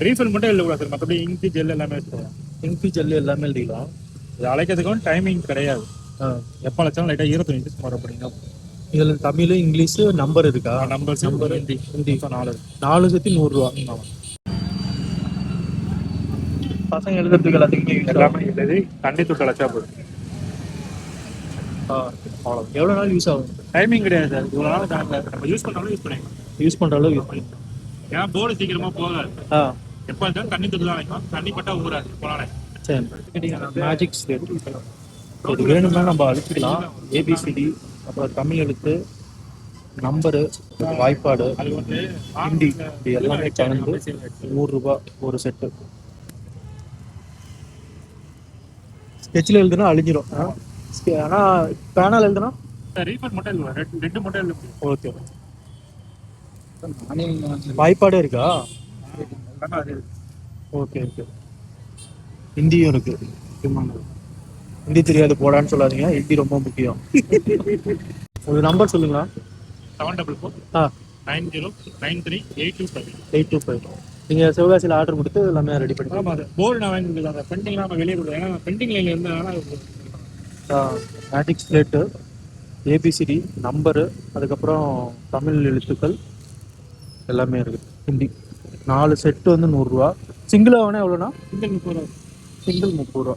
Refill மட்டும் எழுதக்கூடாது sir, மற்றபடி இங்கு ஜெல் எல்லாமே சார். இங்கு ஜெல்லு எல்லாமே எழுதிக்கலாம். இது அழைக்கிறதுக்கும் டைமிங் கிடையாது. எப்போ அழைச்சாலும் லைட்டாக ஈரத்தை யூஸ் பண்ண போறீங்க. இதில் தமிழ் இங்கிலீஷு நம்பர் இருக்கா? நம்பர் ஹிந்தி 4 சேர்த்து 100 ரூபா. பசங்க எழுதுறதுக்கு எல்லாத்துக்குமே எல்லாமே எழுதி தண்ணி தொட்டு அழைச்சா போதும். அவ்வளோ. எவ்வளோ நாள் யூஸ் ஆகும்? டைமிங் கிடையாது சார், இவ்வளோ நாள் நம்ம யூஸ் பண்ணாலும் யூஸ் பண்ணிக்கலாம். யூஸ் பண்ணுற அளவுக்கு யூஸ் பண்ணிக்கலாம். ஏன்னா போர்டு சீக்கிரமா போகாது. எப்போ இருந்தாலும் தண்ணி தொட்டு தான் அழைக்கும், தண்ணி பட்டா ஊறாது போனாலே. சரி, மேஜிக் ஸ்லேட் இது வேணும்னா நம்ம அழிச்சிக்கலாம். ஏபிசிடி, அப்புறம் தமிழ் எழுத்து, நம்பரு, வாய்ப்பாடு, அது வந்து ஹிந்தி, இது எல்லாமே கலந்து 100 ரூபா ஒரு செட்டு. ஸ்கெட்சில் எழுதுனா அழிஞ்சிரும். ஆனால் பேனால் எழுதுனா ரீஃபண்ட் மட்டும் இல்லை, ரெண்டு மட்டும் இல்லை. ஓகே. வாய்ப்பாடே இருக்கா? Okay okay. ஹிந்தியும் இருக்கு. ஹிந்தி தெரியாது போடான்னு சொல்லாதீங்க, ஹிந்தி ரொம்ப முக்கியம். ஒரு நம்பர் சொல்லுங்களா? 744 9093 825. நீங்கள் சிவகாசியில் ஆர்டர் கொடுத்து எல்லாமே ரெடி பண்ணி. ஆமாம் சார், போர்டு நான் வாங்கி கொடுக்குறேன். அந்த பெண்டிங்லாம் நம்ம வெளியே கொடுக்குறேன். ஏன்னா பெண்டிங் லைனில் இருந்தால் மேஜிக் ஸ்லேட்டு, ஏபிசிடி, நம்பரு, அதுக்கப்புறம் தமிழ் எழுத்துக்கள் எல்லாமே இருக்குது. ஹிந்தி 4 செட்டு வந்து 100 ரூபா. சிங்கிளாக வேணா எவ்வளோண்ணா? சிங்கிள் 30 ரூபா. சிங்கிள் 30 ரூபா.